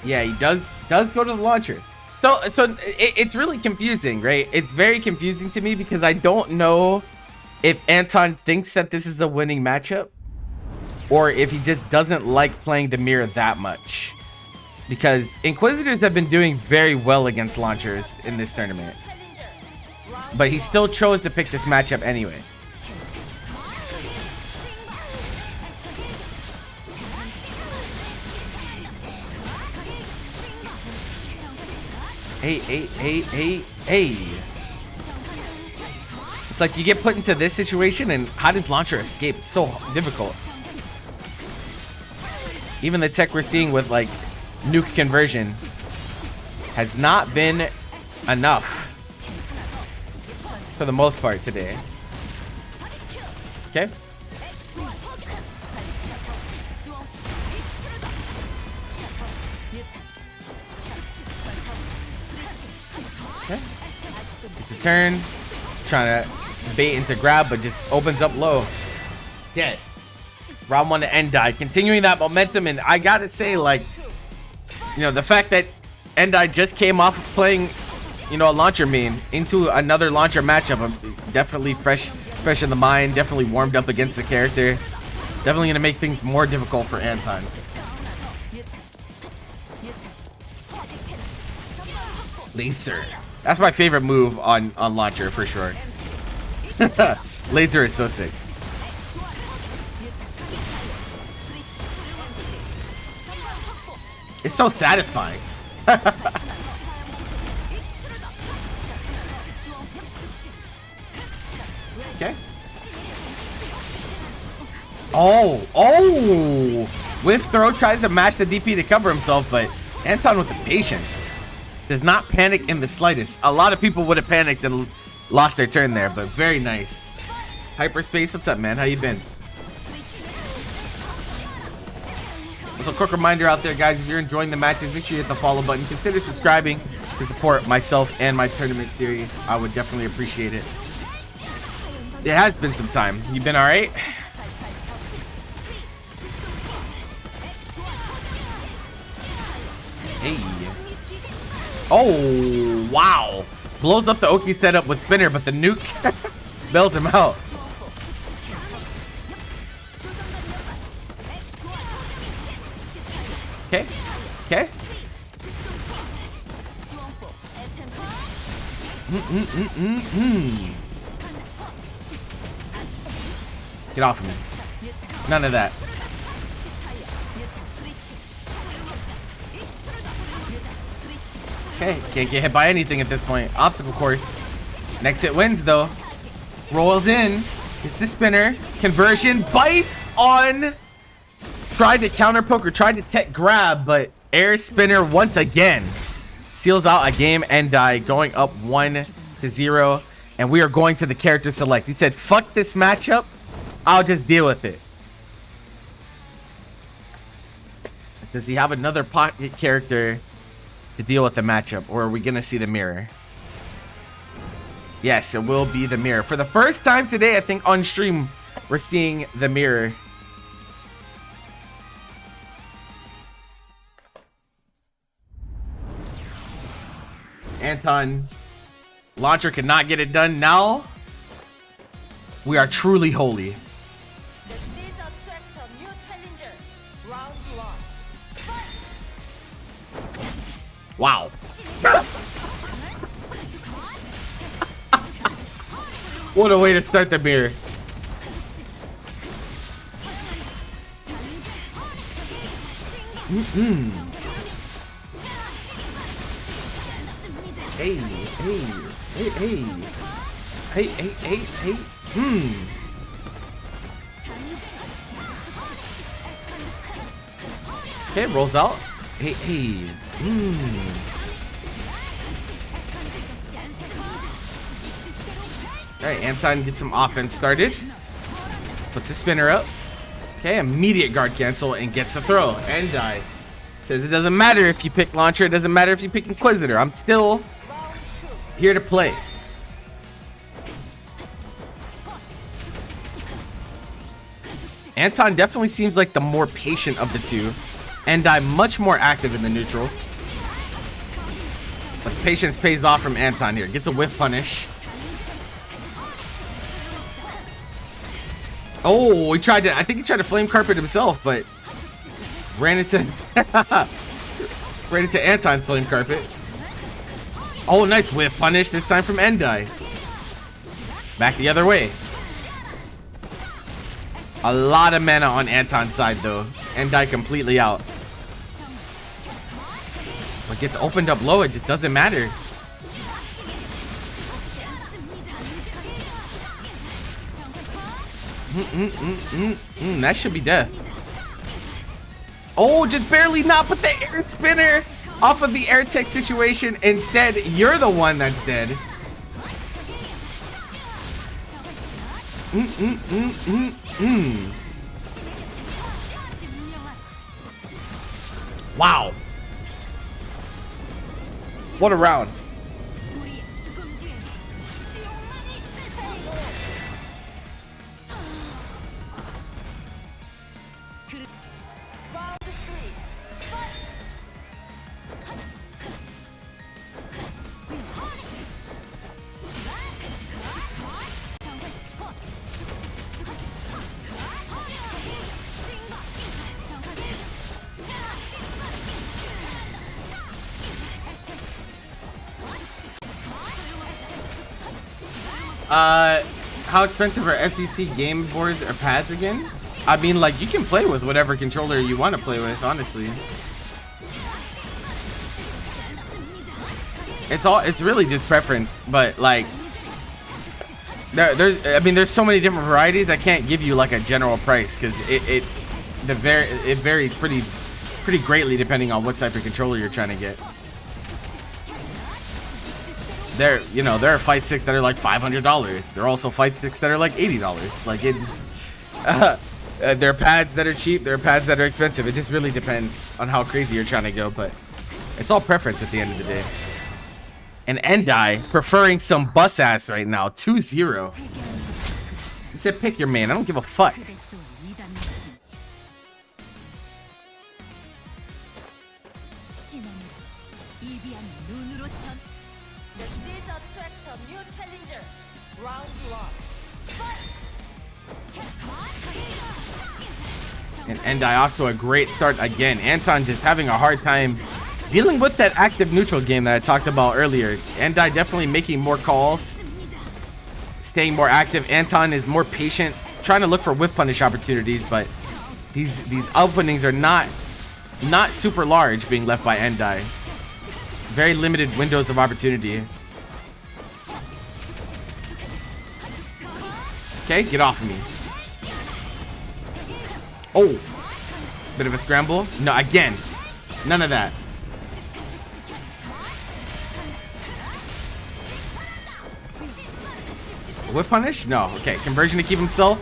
Yeah, he does go to the launcher. So it's really confusing, right? It's very confusing to me because I don't know if Anton thinks that this is a winning matchup or if he just doesn't like playing the mirror that much. Because Inquisitors have been doing very well against launchers in this tournament. But he still chose to pick this matchup anyway. Hey. It's like you get put into this situation and how does launcher escape? It's so difficult. Even the tech we're seeing with like nuke conversion has not been enough for the most part today. Okay. Okay. It's a turn. Trying to bait into grab, but just opens up low. Dead. Round 1 to nDie. Continuing that momentum, and I gotta say, like, you know, the fact that nDie just came off of playing, you know, a launcher main into another launcher matchup. I'm definitely fresh in the mind. Definitely warmed up against the character. Definitely gonna make things more difficult for Anton. Laser. That's my favorite move on launcher for sure. Laser is so sick. It's so satisfying. Okay. Oh! Whiff throw tries to match the DP to cover himself, but Anton with the patience. Does not panic in the slightest. A lot of people would have panicked and lost their turn there, but very nice. Hyperspace, what's up, man? How you been? Also, quick reminder out there, guys, if you're enjoying the matches, make sure you hit the follow button. Consider subscribing to support myself and my tournament series. I would definitely appreciate it. It has been some time. You been all right? Hey. Oh, wow. Blows up the Oki setup with spinner, but the nuke bails him out. Okay. Okay. Get off of me. None of that. Okay, can't get hit by anything at this point. Obstacle course. Next hit wins though. Rolls in. It's the spinner. Conversion. Bites on. Tried to counter poker. Tried to tech grab, but air spinner once again. Seals out a game. nDie going up 1-0. And we are going to the character select. He said, fuck this matchup. I'll just deal with it. Does he have another pocket character to deal with the matchup, or are we gonna see the mirror? Yes, it will be the mirror. For the first time today, I think on stream, we're seeing the mirror. Anton, launcher cannot get it done. Now, we are truly holy. Wow. What a way to start the mirror. Hey. Okay, rolls out. Hey. Alright, Anton gets some offense started. Puts the spinner up. Okay, immediate guard cancel and gets the throw. nDie says it doesn't matter if you pick launcher, it doesn't matter if you pick Inquisitor. I'm still here to play. Anton definitely seems like the more patient of the two. nDie much more active in the neutral. But patience pays off from Anton here. Gets a whiff punish. Oh, he tried to, I think he tried to flame carpet himself, but ran into Anton's flame carpet. Oh, nice whiff punish, this time from nDie. Back the other way. A lot of mana on Anton's side though. nDie completely out. But gets opened up low, it just doesn't matter. That should be death. Oh, just barely not, but the air spinner off of the air tech situation. Instead, you're the one that's dead. Wow. What a round. How expensive are FGC game boards or pads again? I mean, like, you can play with whatever controller you want to play with, honestly. It's really just preference, but like, there's so many different varieties. I can't give you like a general price because it varies pretty greatly depending on what type of controller you're trying to get. There are fight sticks that are like $500. There are also fight sticks that are like $80. Like there are pads that are cheap. There are pads that are expensive. It just really depends on how crazy you're trying to go. But it's all preference at the end of the day. And nDie preferring some bus ass right now. 2-0. He said pick your man. I don't give a fuck. And nDie off to a great start again. Anton just having a hard time dealing with that active neutral game that I talked about earlier. nDie definitely making more calls, staying more active. Anton is more patient, trying to look for whiff punish opportunities, but these openings are not super large being left by nDie. Very limited windows of opportunity. Okay, get off of me. Oh, bit of a scramble. No, again, none of that. Whiff punish? No. Okay, conversion to keep himself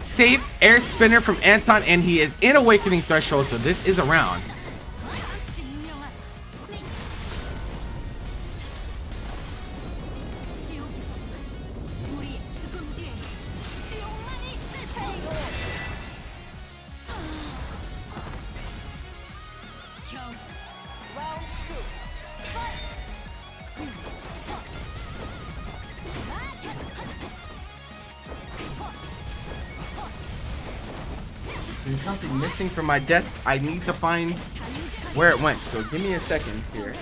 safe. Air spinner from Anton, and he is in awakening threshold, so this is a round. There's something missing from my desk. I need to find where it went. So give me a second here.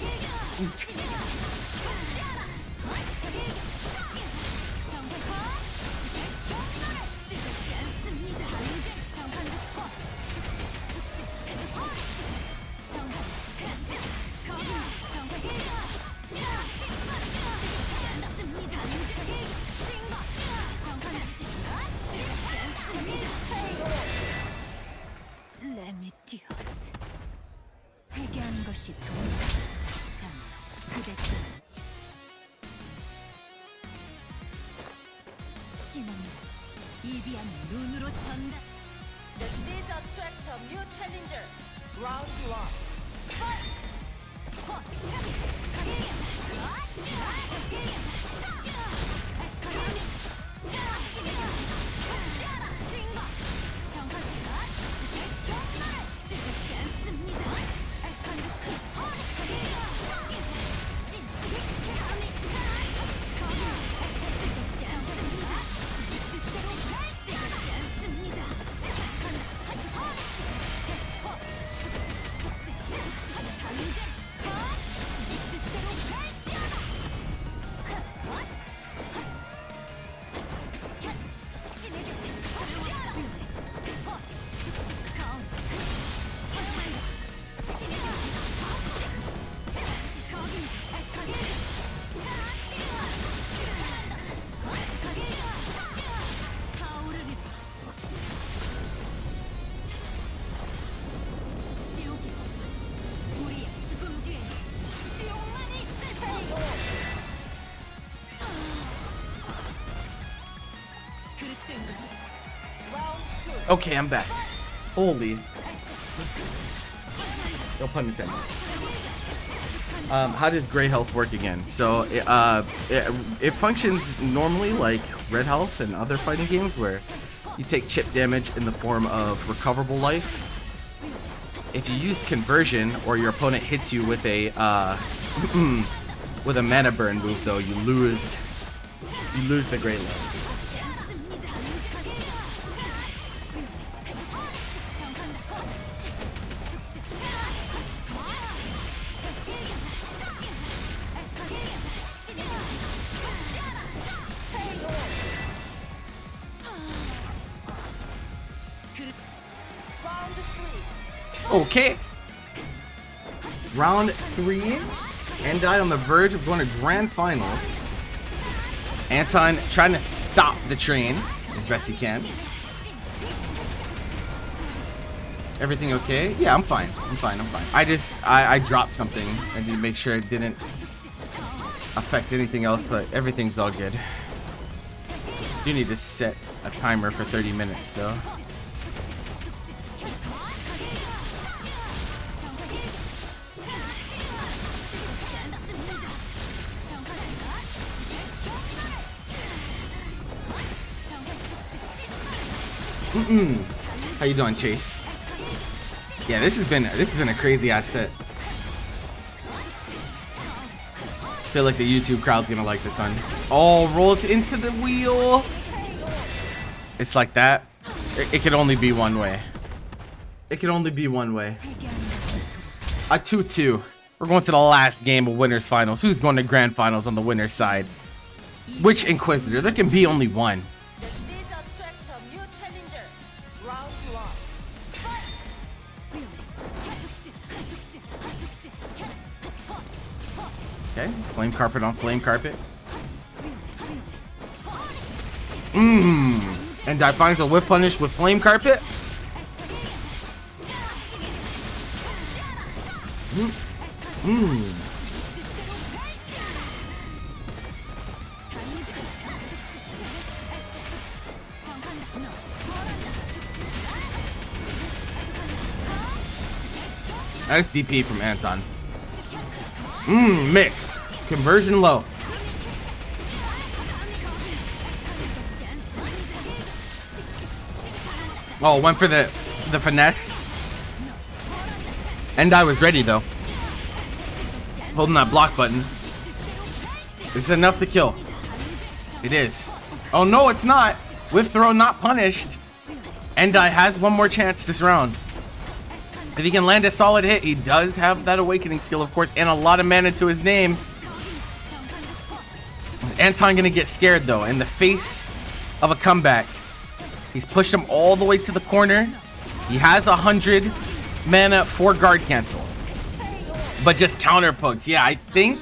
Okay, I'm back. Holy. No pun intended. How does gray health work again? So it functions normally like red health and other fighting games where you take chip damage in the form of recoverable life. If you use conversion or your opponent hits you with a with a mana burn move, though, you lose the gray life. Okay. Round 3. nDie on the verge of going to grand finals. Anton trying to stop the train as best he can. Everything okay? Yeah, I'm fine. I'm fine. I dropped something. I need to make sure it didn't affect anything else, but everything's all good. You need to set a timer for 30 minutes though. How you doing, Chase? Yeah, this has been a crazy ass set. Feel like the YouTube crowd's gonna like this one. Oh, rolls into the wheel. It's like that. It can only be one way. It can only be one way. A 2-2. We're going to the last game of winners finals. Who's going to grand finals on the winner's side? Which Inquisitor? There can be only one. Okay, flame carpet on flame carpet. nDie finds a whip punish with flame carpet. Nice DP from Anton. Mix. Conversion low. Oh, went for the finesse. nDie was ready though. Holding that block button. It's enough to kill. It is. Oh no, it's not. Whiff throw not punished. nDie has one more chance this round. If he can land a solid hit, he does have that awakening skill, of course, and a lot of mana to his name. Anton gonna get scared though in the face of a comeback. He's pushed him all the way to the corner. He has 100 mana for guard cancel, but just counter pokes. Yeah, I think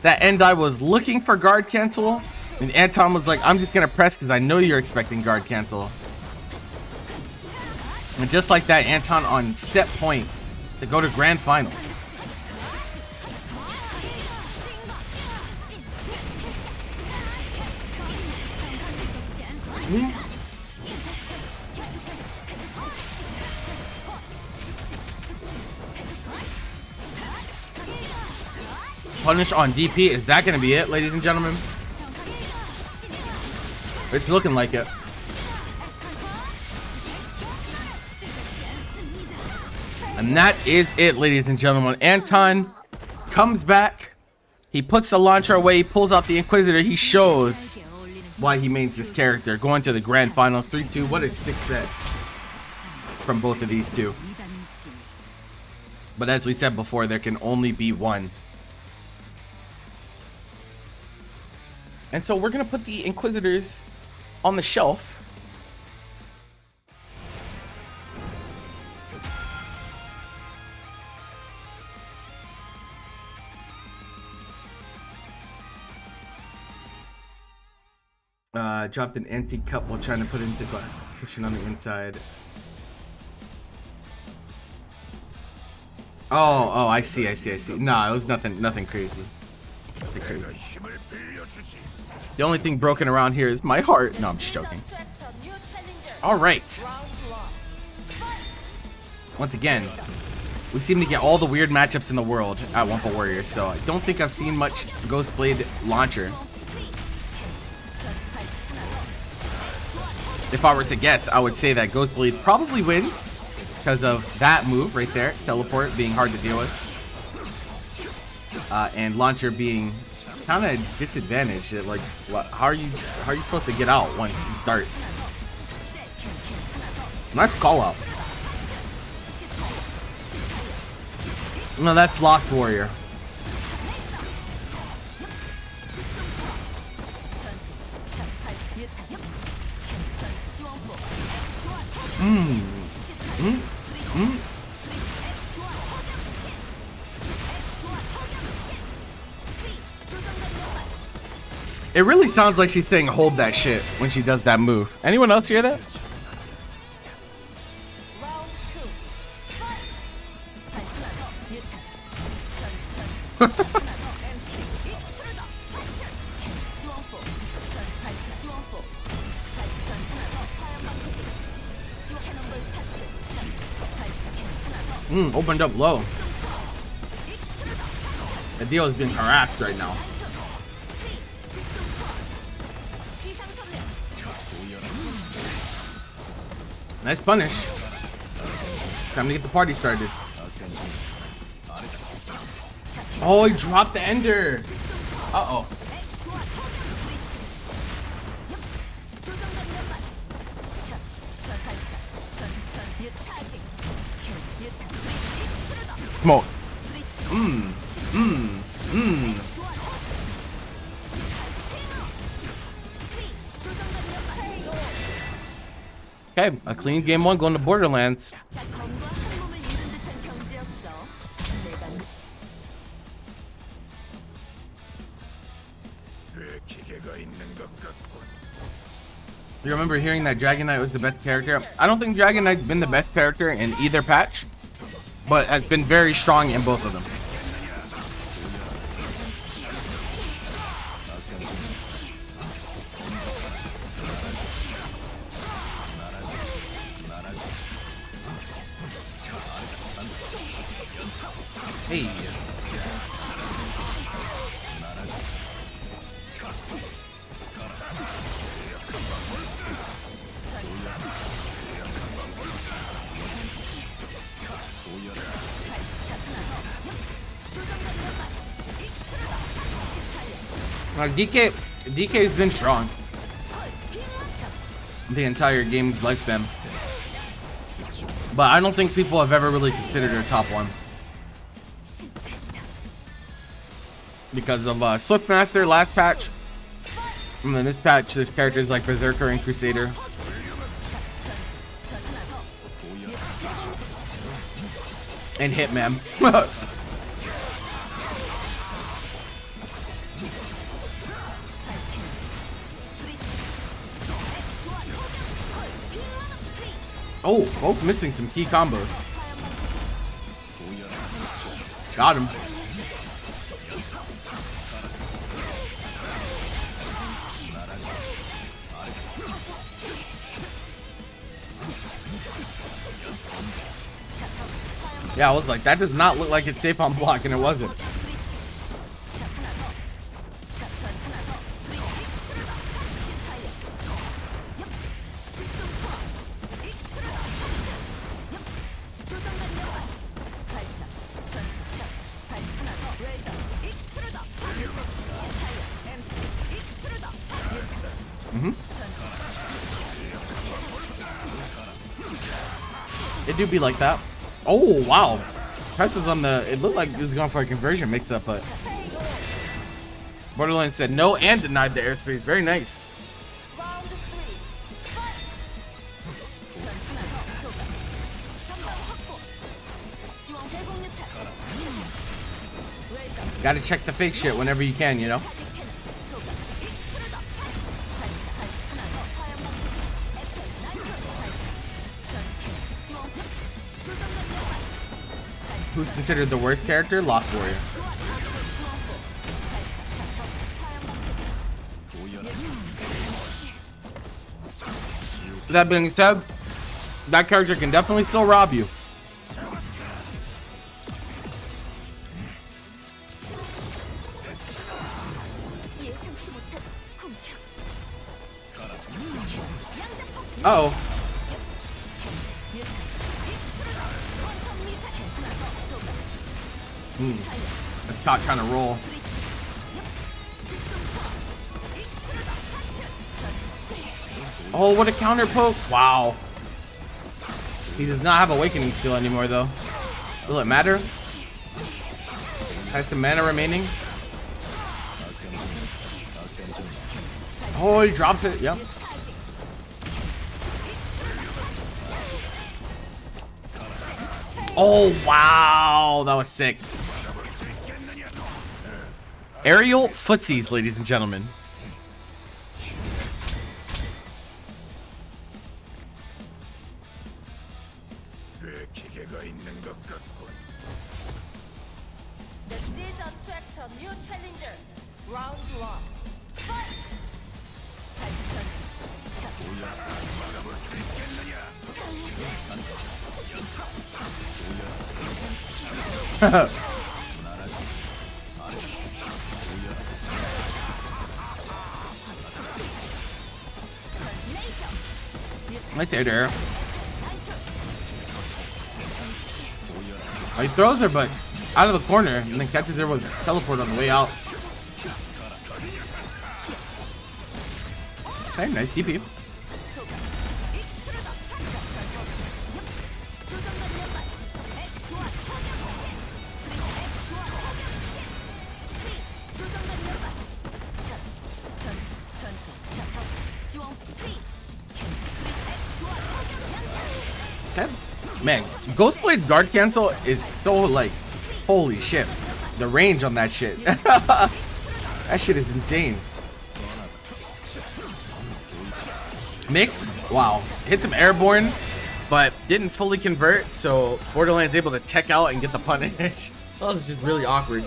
that nDie was looking for guard cancel, and Anton was like, I'm just gonna press because I know you're expecting guard cancel. And just like that, Anton on set point to go to grand finals. Punish on DP. Is that going to be it, ladies and gentlemen? It's looking like it. And that is it, ladies and gentlemen. Anton comes back. He puts the launcher away. He pulls out the Inquisitor. He shows why he mains this character. Going to the grand finals. 3-2. What a sick set from both of these two. But as we said before, there can only be one. And so we're going to put the Inquisitors on the shelf. Dropped an antique cup while trying to put it into glass. Pushing on the inside. Oh, I see. No, it was nothing crazy. Nothing crazy. The only thing broken around here is my heart. No, I'm just joking. All right. Once again, we seem to get all the weird matchups in the world at Wumpa WarriorZ, so I don't think I've seen much Ghostblade launcher. If I were to guess, I would say that Ghostblade probably wins because of that move right there, teleport being hard to deal with, and launcher being kind of disadvantaged. Like, how are you supposed to get out once he starts? Nice call out. No, that's Lost Warrior. It really sounds like she's saying hold that shit when she does that move. Anyone else hear that? Opened up low. Adil is being harassed right now. Nice punish. Time to get the party started. Oh, he dropped the ender. Uh-oh. Smoke. Okay, a clean game one going to Bored-erlands. You remember hearing that Dragon Knight was the best character? I don't think Dragon Knight's been the best character in either patch, but has been very strong in both of them. Hey. DK's been strong the entire game's lifespan, but I don't think people have ever really considered her top one because of Swiftmaster last patch, and then this patch there's characters like Berserker and Crusader. And Hitman. Oh, both missing some key combos. Got him. Yeah, I was like, that does not look like it's safe on block, and it wasn't. It do be like that. Oh, wow. Presses on the... It looked like it was going for a conversion mix-up, but... Bored-erlands said no and denied the airspace. Very nice. Gotta check the fake shit whenever you can, you know? Who's considered the worst character? Lost Warrior. that being said, that character can definitely still rob you. Uh-oh. Let's stop trying to roll. Oh, what a counter poke. Wow. He does not have Awakening Skill anymore, though. Will it matter? Has some mana remaining. Oh, he drops it. Yep. Oh, wow. That was sick. Aerial footsies, ladies and gentlemen. The season attracts a new challenger. Round 1. Fight! Right there. Oh, he throws her, but out of the corner, and then catches her with teleport on the way out. Okay, nice DP. Okay. Man, Ghostblade's guard cancel is so like, holy shit. The range on that shit. That shit is insane. Mix, wow. Hit some airborne, but didn't fully convert, so Bored-erlands able to tech out and get the punish. That was just really awkward.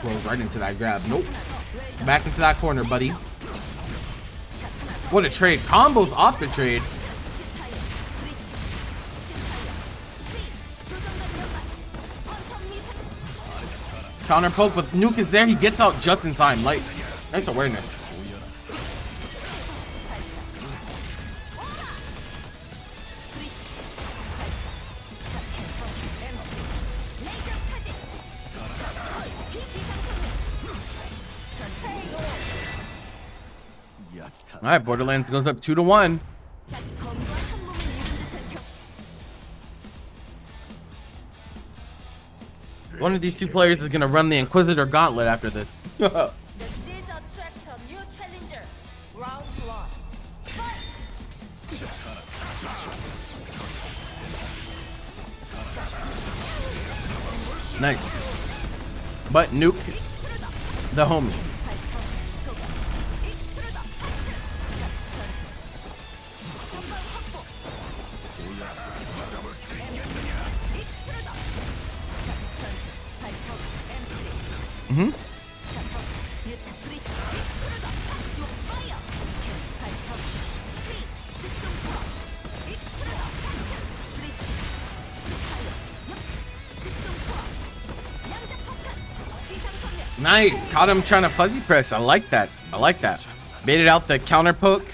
Rolls right into that grab. Nope. Back into that corner, buddy. What a trade. Combos off the trade. Counter poke, but Nuke is there. He gets out just in time. Like, nice awareness. All right, Bored-erlands goes up 2-1. One of these two players is gonna run the Inquisitor gauntlet after this. The season attracts a new challenger. Round 1. Fight! Nice. But Nuke, the homie. Nice. Caught him trying to fuzzy press. I like that. I like that. Baited out the counter poke.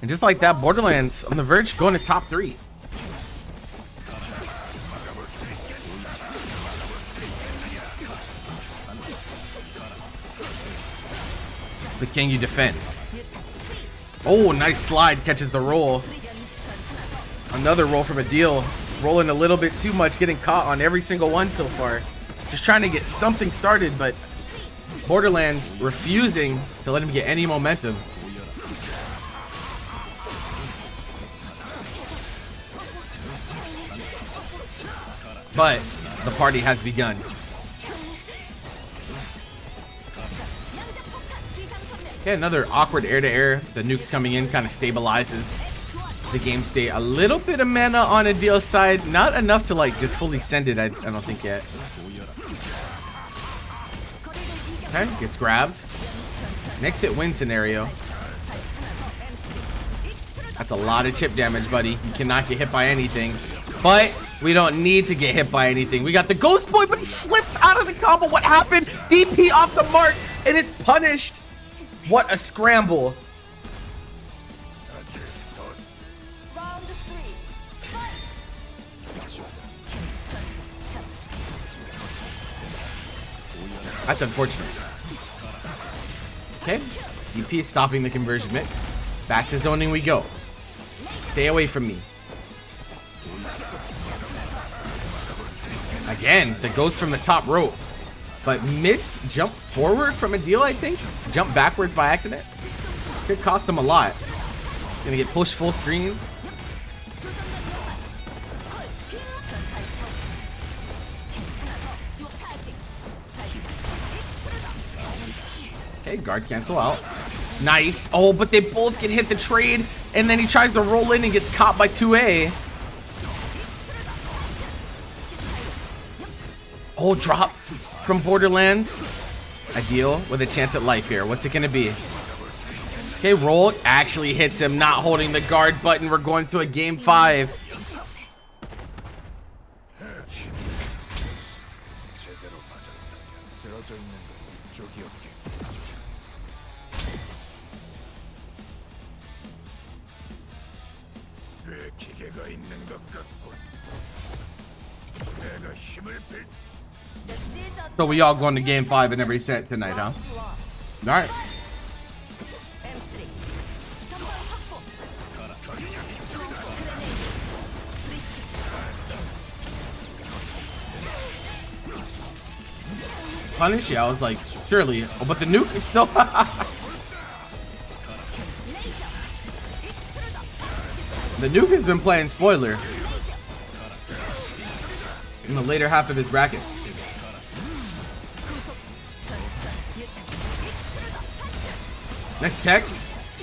And just like that, Bored-erlands on the verge going to top 3. But can you defend? Oh, nice slide. Catches the roll. Another roll from Adil. Rolling a little bit too much. Getting caught on every single one so far. Just trying to get something started, but Bored-erlands refusing to let him get any momentum. but the party has begun. Okay, another awkward air-to-air. The nuke's coming in, kind of stabilizes the game state. A little bit of mana on Adil's side. Not enough to like just fully send it, I don't think yet. Okay, gets grabbed. Next hit win scenario. That's a lot of chip damage, buddy. You cannot get hit by anything. But we don't need to get hit by anything. We got the Ghostblade, but he slips out of the combo. What happened? DP off the mark, and it's punished. What a scramble. Round 3. Fight. That's unfortunate. Okay, DP is stopping the conversion mix. Back to zoning we go. Stay away from me. Again, the ghost from the top rope. But missed jump forward from Adil, I think. Jump backwards by accident. Could cost him a lot. He's gonna get pushed full screen. Okay, guard cancel out. Nice. Oh, but they both can hit the trade, and then he tries to roll in and gets caught by 2A. Oh, drop from Bored-erlands. Adil with a chance at life here. What's it gonna be? Okay, roll actually hits him, not holding the guard button. We're going to a game 5. So we all going to game 5 in every set tonight, huh? All right. Punish? Yeah, I was like, surely. Oh, but the nuke is still... The nuke has been playing spoiler in the later half of his bracket. Next tech.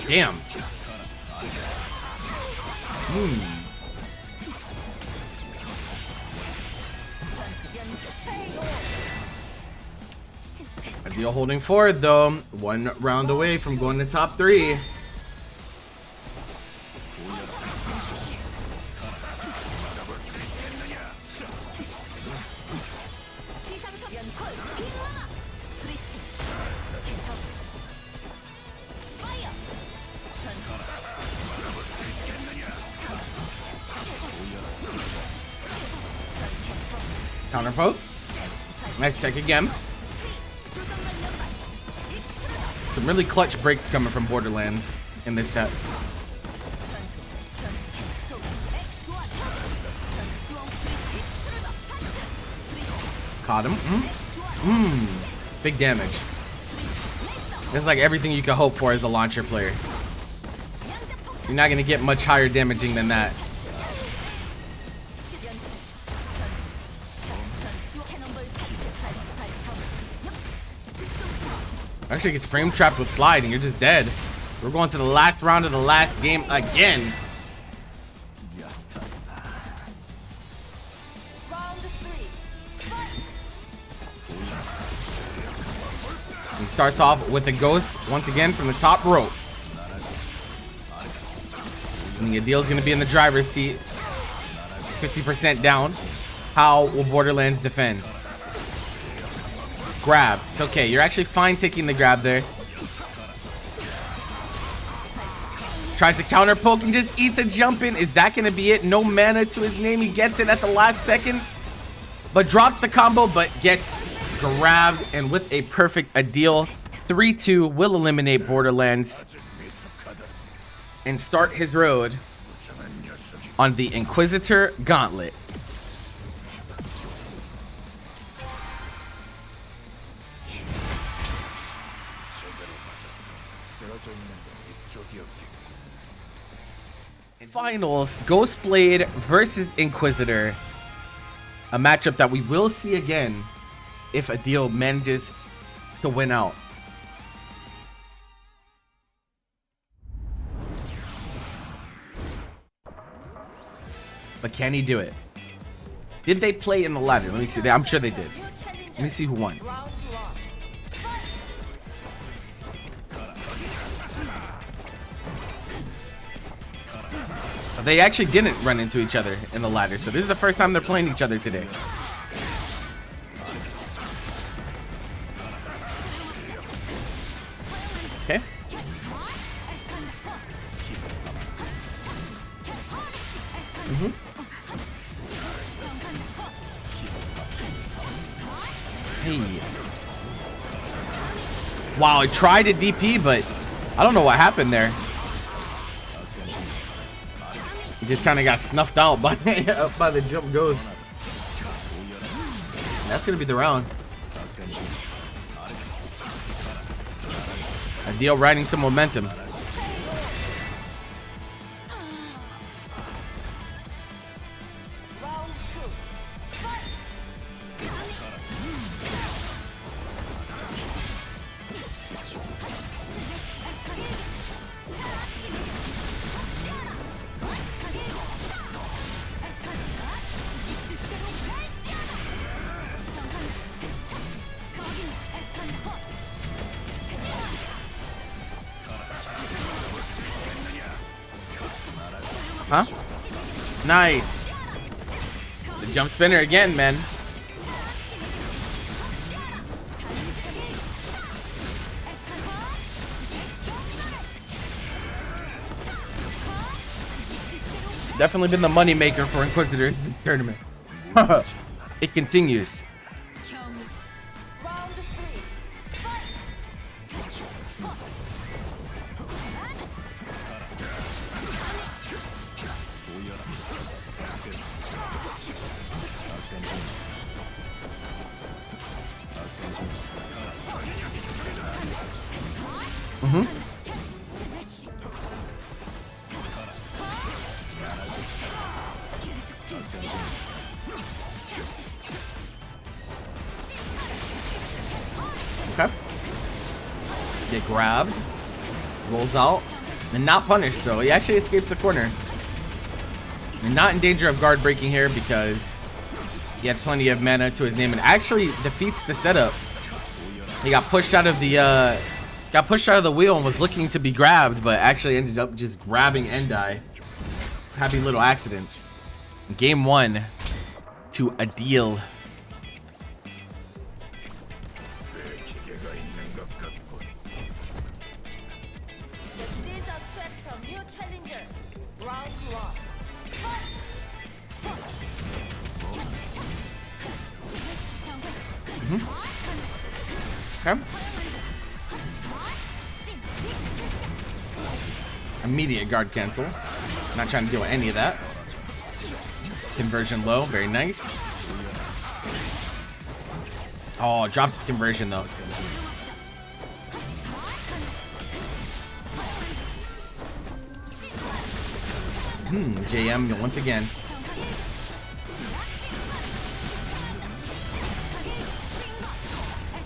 Damn. Adil holding forward though. 1 round away from going to top 3. Counter poke. Nice tech again. Some really clutch breaks coming from Bored-erlands in this set. Caught him. Big damage. It's like everything you can hope for as a launcher player. You're not going to get much higher damaging than that. Actually gets frame trapped with slide and you're just dead. We're going to the last round of the last game again. Round 3. He starts off with a ghost once again from the top rope. And the Adil's going to be in the driver's seat. 50% down. How will Bored-erlands defend? Grab. It's okay. You're actually fine taking the grab there. Tries to counter poke and just eats a jump in. Is that going to be it? No mana to his name. He gets it at the last second. But drops the combo, but gets grabbed. And with a perfect Adil, 3-2 will eliminate Bored-erlands and start his road on the Inquisitor Gauntlet. Finals, Ghostblade versus Inquisitor. a matchup that we will see again if Adil manages to win out. But can he do it? Did they play in the ladder? Let me see. I'm sure they did. Let me see who won. They actually didn't run into each other in the ladder, so this is the first time they're playing each other today. Okay. Hey. Wow, I tried to DP, but I don't know what happened there. He just kind of got snuffed out by the jump ghost. That's gonna be the round. Adil riding some momentum. Huh? Nice. The jump spinner again, man. Definitely been the money maker for Inquisitor tournament. It continues. Okay. Get grabbed. Rolls out. And not punished though. He actually escapes the corner. You're not in danger of guard breaking here because he had plenty of mana to his name and actually defeats the setup. He got pushed out of the wheel and was looking to be grabbed, but actually ended up just grabbing nDie. Happy little accidents. Game 1 to Adil. Okay. Immediate guard cancel. Not trying to deal with any of that. Conversion low, very nice. Oh, drops his conversion though. JM once again.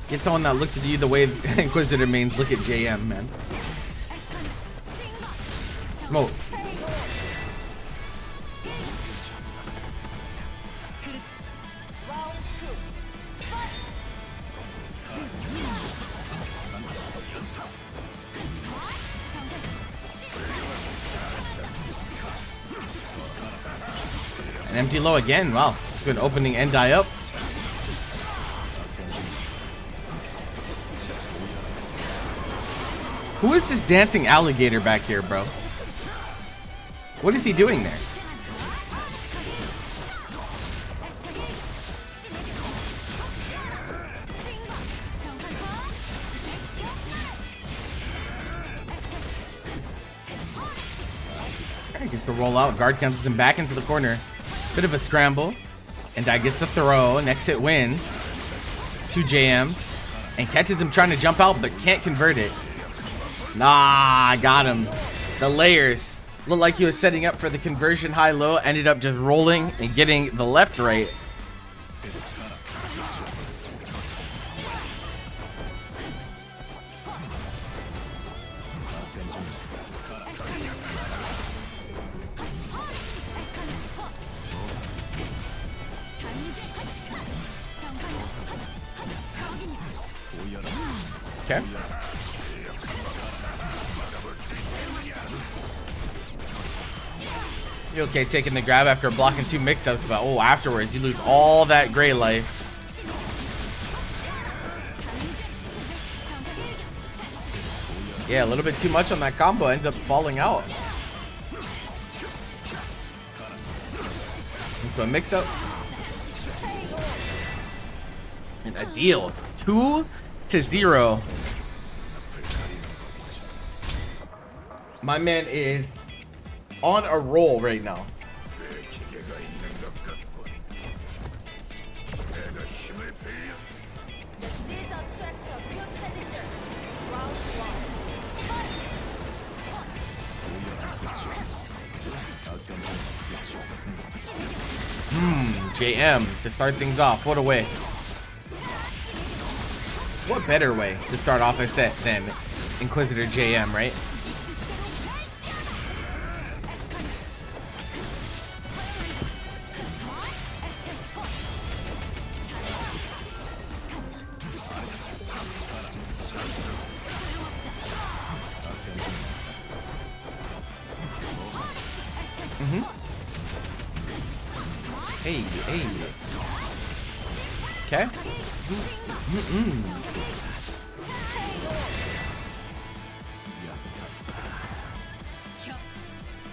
Get someone that looks at you the way Inquisitor mains look at JM, man. Smoke. An empty low again. Wow. Good opening nDie up. Who is this dancing alligator back here, bro? What is he doing there? He gets to roll out. Guard cancels him back into the corner. Bit of a scramble. nDie gets the throw. Next hit wins. 2 JMs. And catches him trying to jump out, but can't convert it. Nah, I got him. The layers. Looked like he was setting up for the conversion high-low. Ended up just rolling and getting the left-right. Okay. You're okay taking the grab after blocking 2 mix-ups, but oh, afterwards you lose all that gray life. Yeah, a little bit too much on that combo, ends up falling out into a mix-up. And Adil, 2-0. My man is on a roll right now. JM to start things off. What a way. What better way to start off a set than Inquisitor JM, right? Hey, hey. Okay.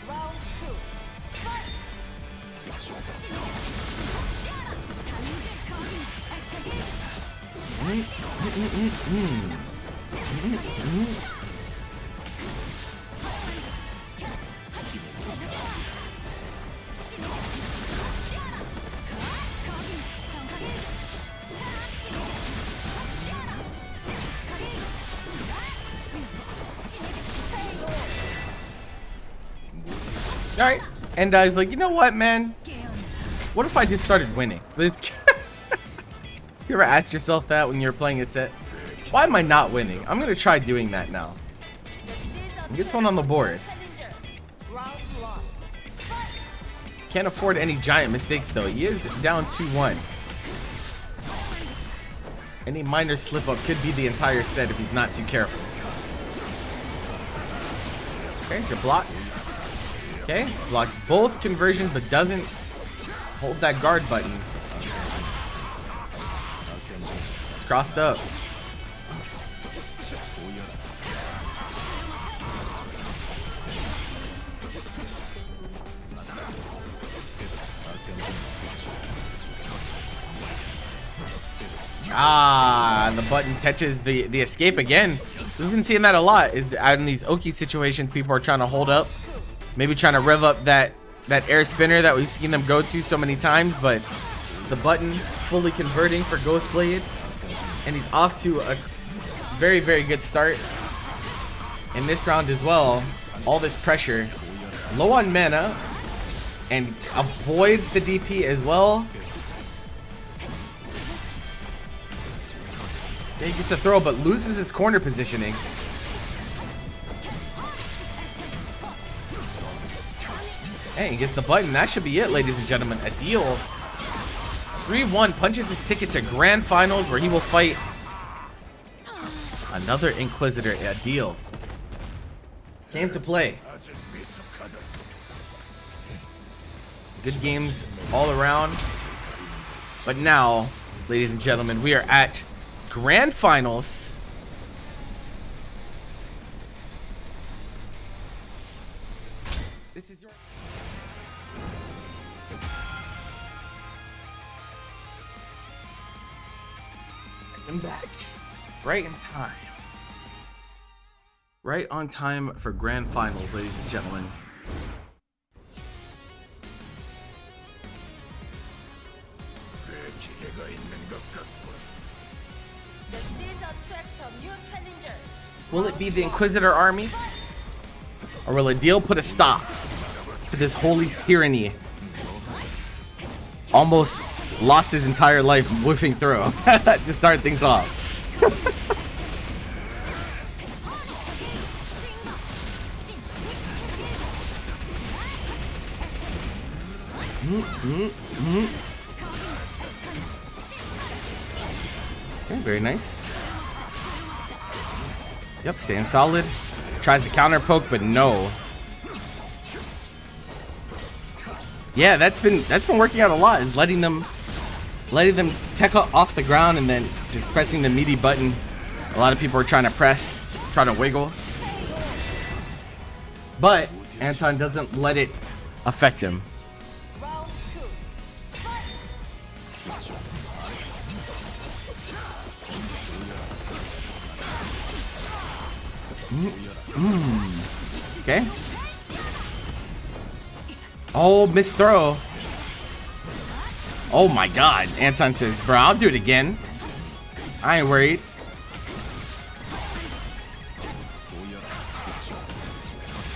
Round 2. Fight! All right. nDie's like, you know what, man? What if I just started winning? You ever ask yourself that when you're playing a set? Why am I not winning? I'm gonna try doing that now. Gets one on the board. Can't afford any giant mistakes though. He is down 2-1. Any minor slip up could be the entire set if he's not too careful. Okay, good block. Okay, blocks both conversions but doesn't hold that guard button. It's crossed up. Ah, the button catches the escape again. So we've been seeing that a lot. Out in these Oki situations, people are trying to hold up. Maybe trying to rev up that air spinner that we've seen them go to so many times, but the button fully converting for Ghostblade, and he's off to a very, very good start in this round as well. All this pressure, low on mana, and avoids the DP as well. He gets a throw, but loses its corner positioning. Hey, he gets the button. That should be it, ladies and gentlemen. Adil, 3-1, punches his ticket to Grand Finals, where he will fight another Inquisitor, Adil. Came to play. Good games all around. But now, ladies and gentlemen, we are at Grand Finals. This is your... I'm back. Right in time. Right on time for Grand Finals, ladies and gentlemen. Will it be the Inquisitor army? Or will Adil put a stop to this holy tyranny? Almost lost his entire life whiffing through to start things off. Okay, very nice. Yep, staying solid. Tries to counter poke, but no. Yeah, that's been working out a lot. Is letting them tech off the ground and then just pressing the meaty button. A lot of people are trying to press, trying to wiggle, but Anton doesn't let it affect him. Round 2. Fight. Okay. Oh, missed throw. Oh my god. Anton says, bro, I'll do it again. I ain't worried.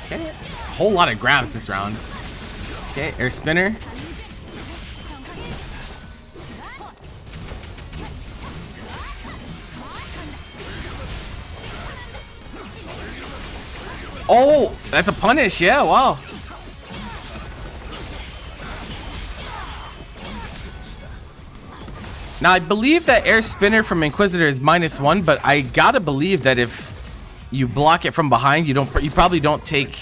Okay. A whole lot of grabs this round. Okay, air spinner. Oh, that's a punish. Yeah, wow. Now, I believe that air spinner from Inquisitor is -1, but I gotta believe that if you block it from behind, you probably don't take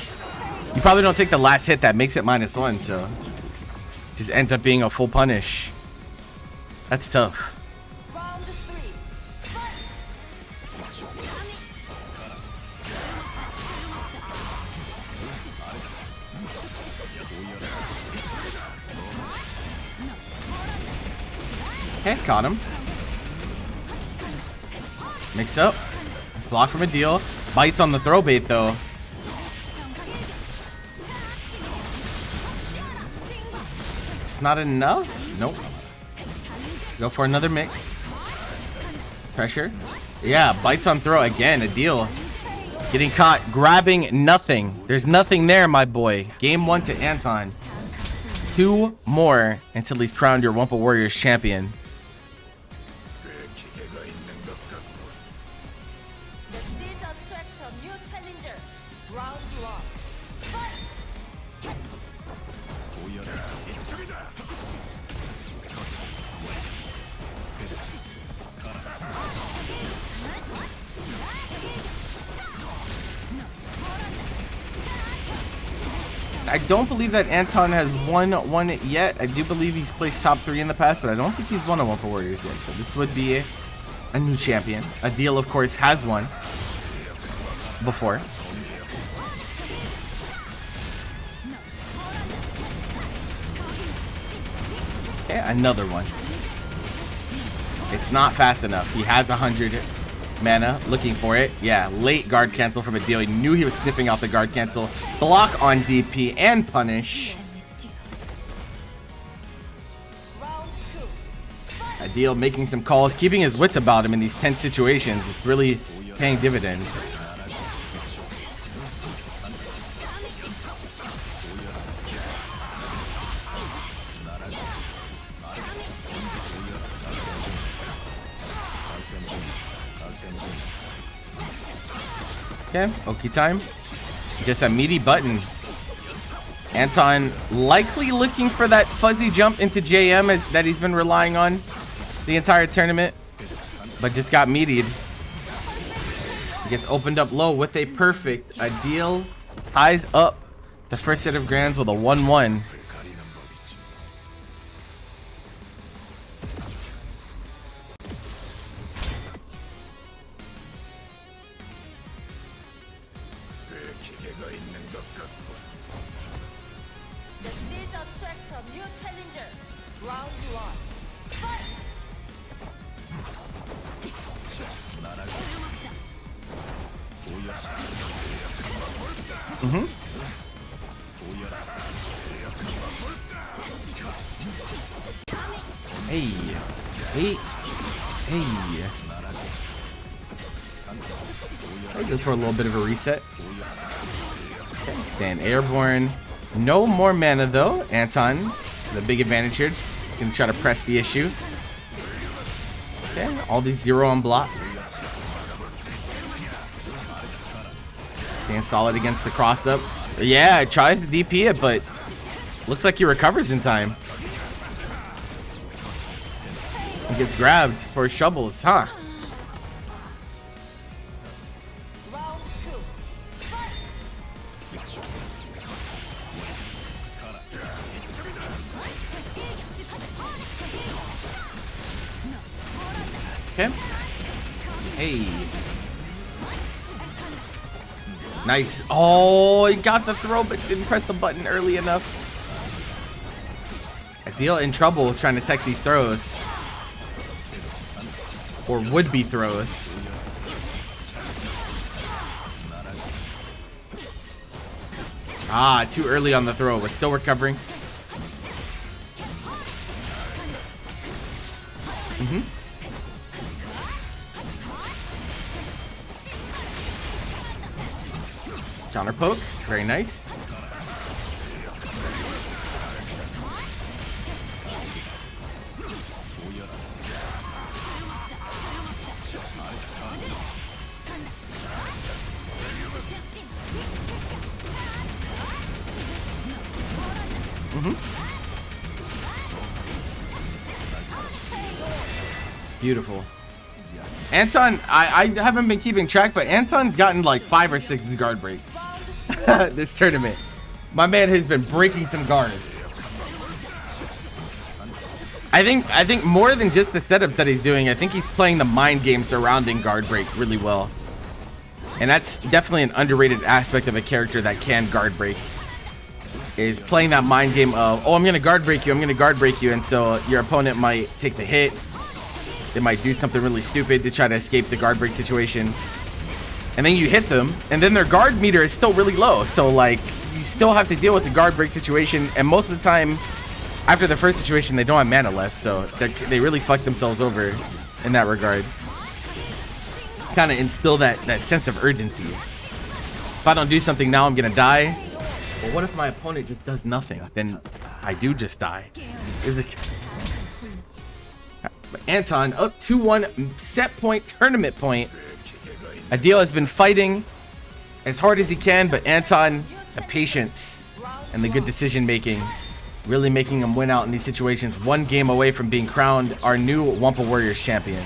the last hit that makes it -1, so just ends up being a full punish. That's tough. Round 3. Fight. Okay, caught him. Mix up. It's blocked from Adil. Bites on the throw bait though. It's not enough. Nope. Let's go for another mix. Pressure. Yeah, bites on throw again. Adil getting caught grabbing nothing. There's nothing there, my boy. Game 1 to Anton. 2 more until he's crowned your Wumpa WarriorZ champion. The seeds attract a new challenger. Round 1. Fight. I don't believe that Anton has won one yet. I do believe he's placed top 3 in the past, but I don't think he's won a Wumpa WarriorZ yet. So this would be a new champion. Adil, of course, has won before. Okay, another one. It's not fast enough. He has 100 mana, looking for it. Yeah, late guard cancel from Adil. He knew he was sniffing out the guard cancel. Block on DP and punish. Round 2. Adil making some calls, keeping his wits about him in these tense situations. It's really paying dividends. Okay, Oki time. Just a meaty button. Anton likely looking for that fuzzy jump into JM that he's been relying on the entire tournament, but just got meatied. Gets opened up low with a perfect. Adil ties up the first set of grands with a 1-1. The seeds attract a new challenger. Round 1. Fight. Hey. Hey. Hey. He goes for a little bit of a reset. Okay, stand airborne. No more mana though. Anton, the big advantage here. Gonna try to press the issue. Okay, all these 0 on block. Staying solid against the cross up. Yeah, tries to DP it, but looks like he recovers in time. He gets grabbed for his shovels, huh? Round 2. Fight. Okay. Hey. Nice. Oh, he got the throw, but didn't press the button early enough. Adil in trouble trying to tech these throws. Or would-be throws. Ah, too early on the throw. We're still recovering. Counter poke. Very nice. Beautiful. Anton, I haven't been keeping track, but Anton's gotten like 5 or 6 guard breaks this tournament. My man has been breaking some guards. I think more than just the setup that he's doing, I think he's playing the mind game surrounding guard break really well. And that's definitely an underrated aspect of a character that can guard break. Is playing that mind game of, oh, I'm gonna guard break you, I'm gonna guard break you, and so your opponent might take the hit. They might do something really stupid to try to escape the guard break situation. And then you hit them, and then their guard meter is still really low. So, like, you still have to deal with the guard break situation. And most of the time, after the first situation, they don't have mana left. So, they really fuck themselves over in that regard. Kind of instill that sense of urgency. If I don't do something now, I'm going to die. Well, what if my opponent just does nothing? Then I do just die. Is it... But Anton up 2-1 set point, tournament point. Adil has been fighting as hard as he can, but Anton, the patience and the good decision making, really making him win out in these situations. 1 game away from being crowned our new Wumpa WarriorZ champion.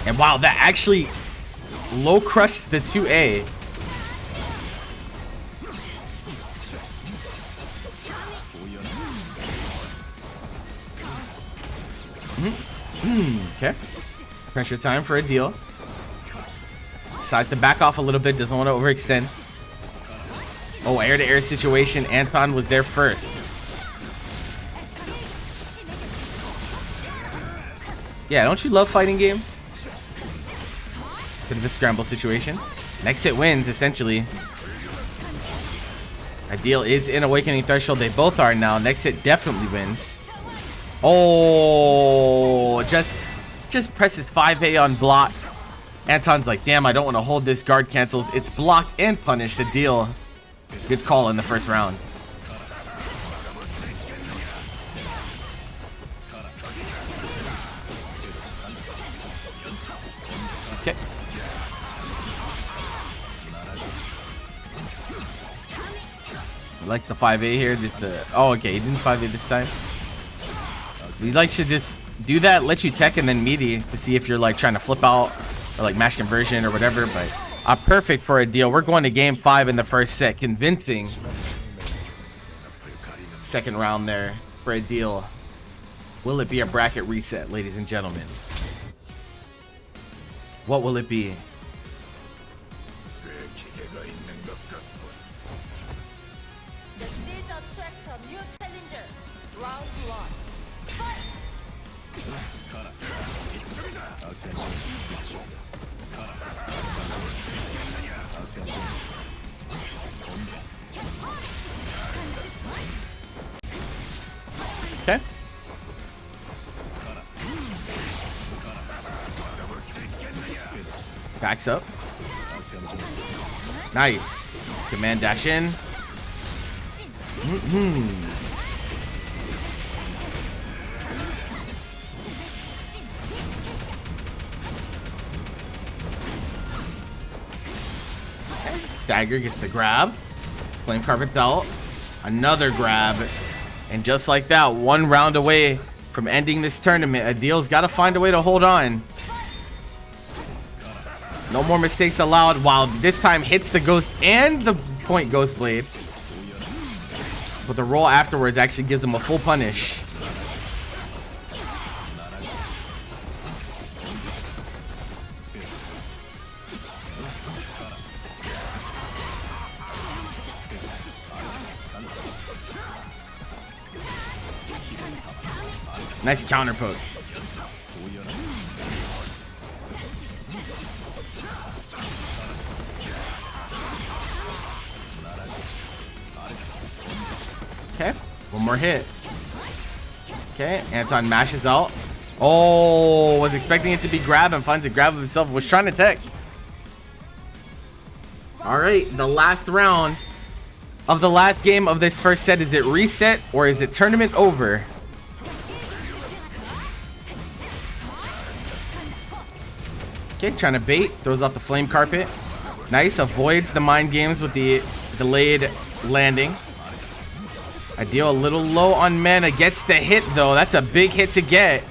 And wow, that actually low crushed the 2A. Okay. Pressure time for Adil. Decides to back off a little bit. Doesn't want to overextend. Oh, air-to-air situation. Anton was there first. Yeah, don't you love fighting games? Bit of a scramble situation. Next hit wins, essentially. Adil is in Awakening Threshold. They both are now. Next hit definitely wins. Oh, just presses 5A on block. Anton's like, damn, I don't want to hold this. Guard cancels. It's blocked and punished. Adil, good call in the first round. Okay. He likes the 5A here. Just oh, okay, he didn't 5A this time. He likes to just do that, let you tech, and then meaty to see if you're like trying to flip out or like mash conversion or whatever. But perfect for a deal. We're going to game 5 in the first set. Convincing second round there for a deal. Will it be a bracket reset, ladies and gentlemen? What will it be? The seeds attract a new challenger. Round 1. Fight. Okay. Backs up. Nice. Command dash in. Stagger gets the grab. Flame Carpet's out. Another grab. And just like that, 1 round away from ending this tournament. Adil's got to find a way to hold on. No more mistakes allowed. While this time hits the Ghost and the point Ghostblade. But the roll afterwards actually gives him a full punish. Nice counter poke. Okay, 1 more hit. Okay, Anton mashes out. Oh, was expecting it to be grab and finds a grab of himself. Was trying to tech. All right, the last round of the last game of this first set. Is it reset or is it tournament over? Okay, trying to bait. Throws out the flame carpet. Nice, avoids the mind games with the delayed landing. Adil a little low on mana. Gets the hit though. That's a big hit to get.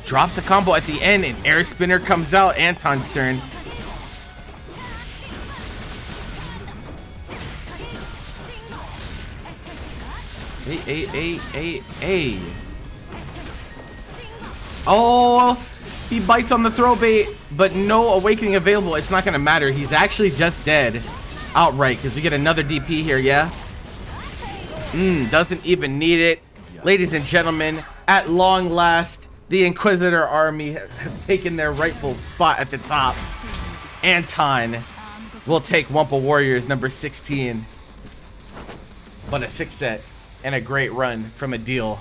Drops a combo at the end and air spinner comes out. Anton's turn. Hey. Oh, he bites on the throw bait, but no awakening available. It's not gonna matter. He's actually just dead outright because we get another DP here, yeah? Doesn't even need it. Ladies and gentlemen, at long last, the Inquisitor army have taken their rightful spot at the top. Anton will take Wumpa WarriorZ number 16. But a 6 set and a great run from Adil.